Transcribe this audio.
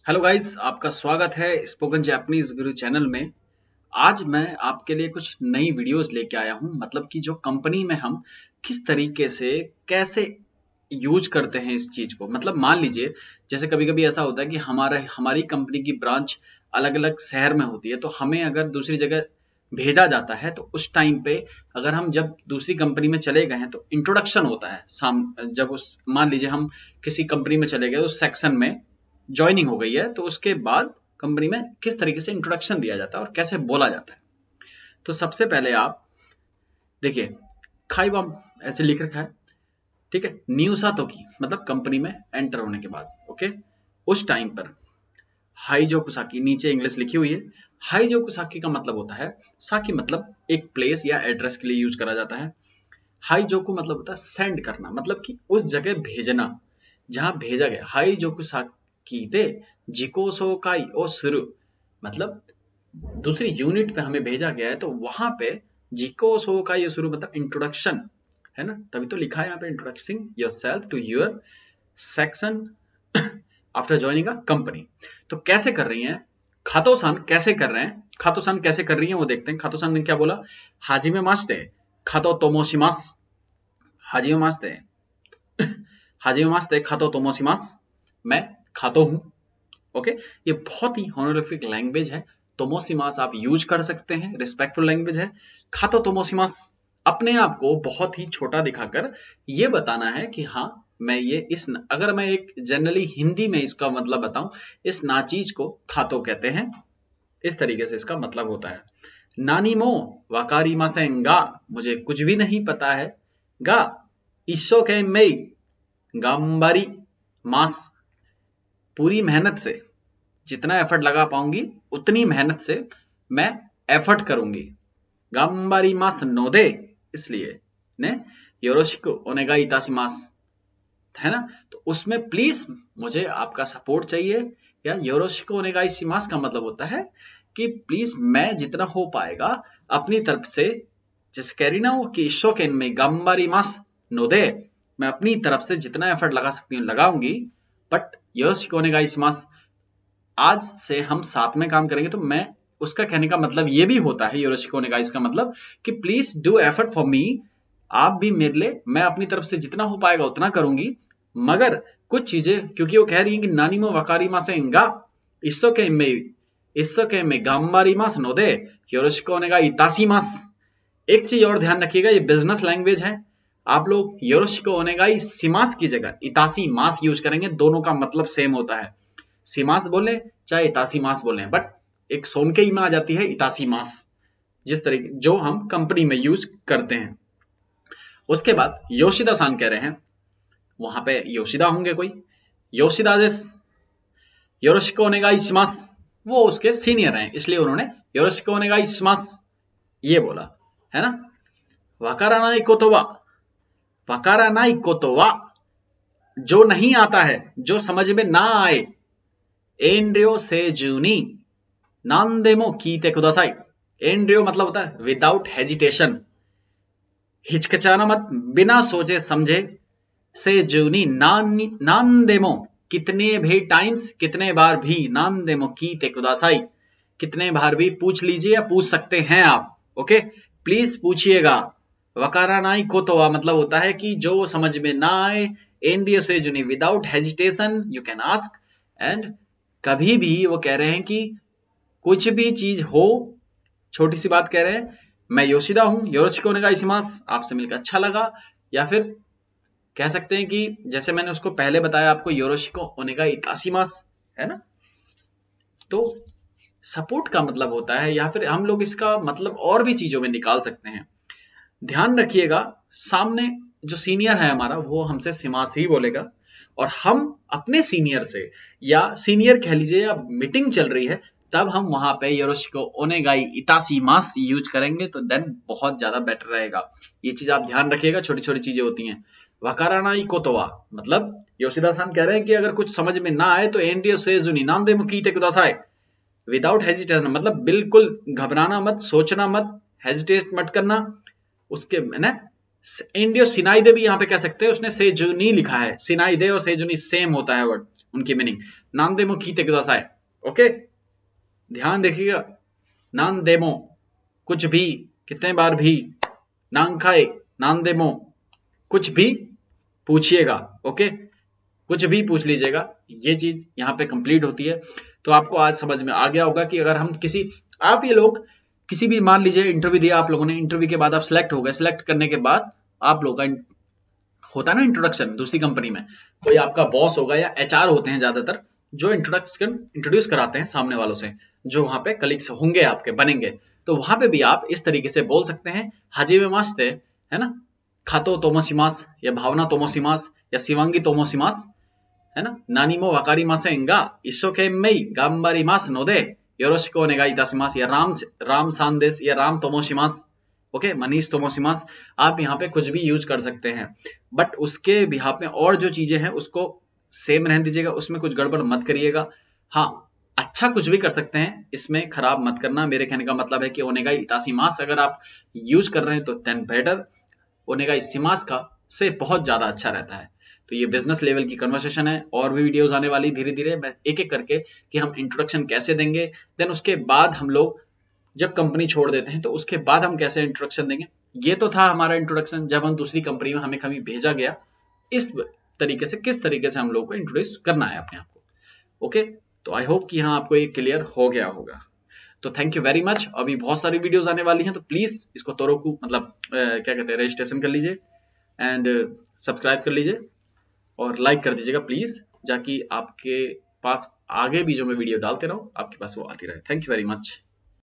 Hello guys, आपका स्वागत है स्पोकन जापानीज गुरु चैनल में। आज मैं आपके लिए कुछ नई वीडियोस लेके आया हूं। मतलब कि जो कंपनी में हम किस तरीके से कैसे यूज करते हैं इस चीज को। मतलब मान लीजिए, जैसे कभी कभी ऐसा होता है कि हमारी कंपनी की ब्रांच अलग अलग शहर में होती है, तो हमें अगर दूसरी जगह भेजा जाता है तो उस टाइम पे अगर हम जब दूसरी कंपनी में चले गए हैं तो इंट्रोडक्शन होता है। जब उस मान लीजिए हम किसी कंपनी में चले गए, उस सेक्शन में ज्वाइनिंग हो गई है, तो उसके बाद कंपनी में किस तरीके से इंट्रोडक्शन दिया जाता है और कैसे बोला जाता है। तो सबसे पहले आप देखिए, खाईबाम ऐसे लिख रखा है, ठीक है। न्यू सातो की मतलब कंपनी में एंटर होने के बाद, ओके। उस टाइम पर हाईजोकुसाकी नीचे इंग्लिश लिखी हुई है। हाईजोकुसाकी का मतलब होता है, साकी मतलब एक प्लेस या एड्रेस के लिए यूज करा जाता है। हाईजोकु मतलब होता है सेंड करना, मतलब कि उस जगह भेजना जहां भेजा गया। हाईजोकुसाकी दे जिको सोकाई ओ सुरु, मतलब दूसरी यूनिट पे हमें भेजा गया है तो वहां पे जिको सोकाई ओ सुरु मतलब इंट्रोडक्शन है ना। तभी तो लिखा है यहाँ पे introducing yourself to your section after joining a company. तो कैसे कर रही हैं खातो सान, कैसे कर रहे हैं खातो सान, कैसे कर रही हैं वो देखते हैं। खातो सान ने क्या बोला, हाजी में मास्ते खातो तोमोशिमास। हाजी में मास्ते हाजी में मास्ते खातो तोमोशिमास, मैं खातो हूँ, ओके। ये बहुत ही हॉनरिफिक लैंग्वेज है। तोमोशिमास आप यूज कर सकते हैं, रिस्पेक्टफुल लैंग्वेज है। खातो तोमोशिमास अपने आप को बहुत ही छोटा दिखाकर ये बताना है कि हाँ, मैं ये अगर मैं एक जनरली हिंदी में इसका मतलब बताऊं, इस नाचीज को खातो कहते हैं। इस तरीके से इसका मतलब होता है। नानी मो वाकारी मासेंगा, मुझे कुछ भी नहीं पता है। गा ईशो के मई गाम्बारी मास, पूरी मेहनत से जितना एफर्ट लगा पाऊंगी उतनी मेहनत से मैं एफर्ट करूंगी। गाम्बारी मास नोदे, इसलिए ने योरोशिकु ओनेगाई इताशिमास, है ना। तो उसमें प्लीज मुझे आपका सपोर्ट चाहिए। या योरोशिको ओनेगाई शिमास का मतलब होता है कि प्लीज मैं जितना हो पाएगा अपनी तरफ से, जैसे कह रही ना वो कि ईशो केन में गंबारी मास नोदे, मैं अपनी तरफ से जितना एफर्ट लगा सकती हूँ लगाऊंगी। बट योरोशिको ओनेगाई शिमास, आज से हम साथ में काम करेंगे। तो मैं उसका कहने का मतलब ये भी होता है, योरोशिको ओनेगाई का मतलब कि please do effort for me, आप भी मेरे लिए, मैं अपनी तरफ से जितना हो पाएगा उतना करूंगी। मगर कुछ चीजें, क्योंकि वो कह रही है कि नानी मो वकारी मासेंगा इस्सो के में गाम्बारी मास नोदे योरोशिको ओनेगा इतासी मास। एक चीज और ध्यान रखिएगा, ये बिजनेस लैंग्वेज है। आप लोग योरोशिको ओनेगाई सिमास की जगह इतासी मास यूज करेंगे, दोनों का मतलब सेम होता है। सिमास बोले चाहे इतासी मास बोले, बट एक सोनकेई में आ जाती है इतासी मास, जिस तरीके जो हम कंपनी में यूज करते हैं। उसके बाद योशिदा सान कह रहे हैं, वहां पे योशिदा होंगे कोई, योशिदा जिस योरोशिको ओनेगाई शिमास, वो उसके सीनियर हैं, इसलिए उन्होंने योरोशिको ओनेगाई शिमास ये बोला, है ना। वकारानाई कोतोवा, वकारानाई कोतोवा जो नहीं आता है, जो समझ में ना आए, एंड्रियो से जूनी नांदेमो कीते कुदासाई। एंड्रियो मतलब होता है विदाउट हेजिटेशन, हिचकिचाना मत, बिना सोचे समझे। से जूनी नांदेमो कितने भी टाइम्स, कितने बार भी, नांदेमो कीते कुदासाई कितने बार भी पूछ लीजिए या पूछ सकते हैं आप, ओके। प्लीज पूछिएगा। वकारानाई कोतोवा मतलब होता है कि जो समझ में ना आए, एनडीओ से जुनी without hesitation you can ask. And कभी भी वो कह रहे हैं कि कुछ भी चीज हो, छोटी सी बात कह रहे हैं, मैं योशिदा हूं, योरोशिको ओनेगाई शिमास, आपसे मिलकर अच्छा लगा। या फिर कह सकते हैं कि जैसे मैंने उसको पहले बताया आपको, योरोशिको ओनेगाई इताशिमास, है ना। तो सपोर्ट का मतलब होता है, या फिर हम लोग इसका मतलब और भी चीजों में निकाल सकते हैं। ध्यान रखिएगा, सामने जो सीनियर है हमारा, वो हमसे सिमास ही बोलेगा, और हम अपने सीनियर से, या सीनियर कह लीजिए, या मीटिंग चल रही है, तब हम वहां पे योरोशिको ओनेगाई इतासी मास यूज करेंगे, तो देन बहुत ज्यादा बेटर रहेगा। ये चीज आप ध्यान रखिएगा, छोटी छोटी चीजें होती हैं। वकारानाई कोतोवा मतलब योशिदा सान कह रहे हैं कि अगर कुछ समझ में ना आए तो एनडीओ से जुनी नाम दे मुकीते कुदासाई, विदाउट हेजिटेशन मतलब बिल्कुल घबराना मत, सोचना मत, हेजिटेट मत करना, उसके है ना, इंडियो सिनाइदे भी यहाँ पे कह सकते हैं, उसने सेजुनी लिखा है, सिनाइदे और सेजुनी सेम होता है वर्ड, उनकी मीनिंग। नानदेमो कीते कुदासाई, ओके, ध्यान देखिएगा। नानदेमो कुछ भी, कितने बार भी, नानखाई नानदेमो कुछ भी पूछिएगा, ओके, कुछ भी पूछ लीजिएगा, ये चीज यहाँ पे कंप्लीट होती है। तो आपको आज समझ में आ गया होगा कि अगर हम किसी, आप ये लोग किसी भी, मान लीजिए इंटरव्यू दिया आप लोगों ने, इंटरव्यू के बाद आप सिलेक्ट हो गए, सिलेक्ट करने के बाद आप लोगों का होता है ना इंट्रोडक्शन दूसरी कंपनी में, कोई आपका बॉस होगा या एचआर होते हैं ज्यादातर, जो इंट्रोड्यूस कराते हैं सामने वालों से, जो वहां पे कलीग्स होंगे आपके बनेंगे। तो वहां पे भी आप इस तरीके से बोल सकते हैं, हाजिमे मास्ते, है ना, खातो तोमोशिमास या भावना तोमोशिमास या शिवांगी तोमोशिमास, है ना, नानीमो वाकारी मासेंगा इशोके मेई गाम्बारी मास नोदे योरोशिको ओनेगाई इताशिमास, या राम सांदेस या राम तोमोशिमास, ओके, मनीष तोमोशिमास, आप यहाँ पे कुछ भी यूज कर सकते हैं, बट उसके बिहाफ में और जो चीजें हैं उसको सेम रहने दीजिएगा, उसमें कुछ गड़बड़ मत करिएगा। हाँ, अच्छा कुछ भी कर सकते हैं, इसमें खराब मत करना। मेरे कहने का मतलब है कि ओनेगाई इताशिमास अगर आप यूज कर रहे हैं तो देन बेटर, ओनेगाई शिमास का से बहुत ज्यादा अच्छा रहता है। तो ये बिजनेस लेवल की कन्वर्सेशन है, और भी वीडियोस आने वाली धीरे धीरे, मैं एक एक करके कि हम इंट्रोडक्शन कैसे देंगे, देन उसके बाद हम लोग जब कंपनी छोड़ देते हैं तो उसके बाद हम कैसे इंट्रोडक्शन देंगे। ये तो था हमारा इंट्रोडक्शन, जब हम दूसरी कंपनी में हमें कभी भेजा गया, इस तरीके से किस तरीके से हम लोग को इंट्रोड्यूस करना है अपने आप को, ओके। तो आई होप कि यहाँ आपको ये क्लियर हो गया होगा। तो थैंक यू वेरी मच। अभी बहुत सारी वीडियोस आने वाली हैं, तो प्लीज इसको तोरोकू मतलब क्या कहते हैं, रजिस्ट्रेशन कर लीजिए एंड सब्सक्राइब कर लीजिए और लाइक कर दीजिएगा प्लीज, ताकि आपके पास आगे भी जो मैं वीडियो डालते रहूं आपके पास वो आती रहे। Thank you very much.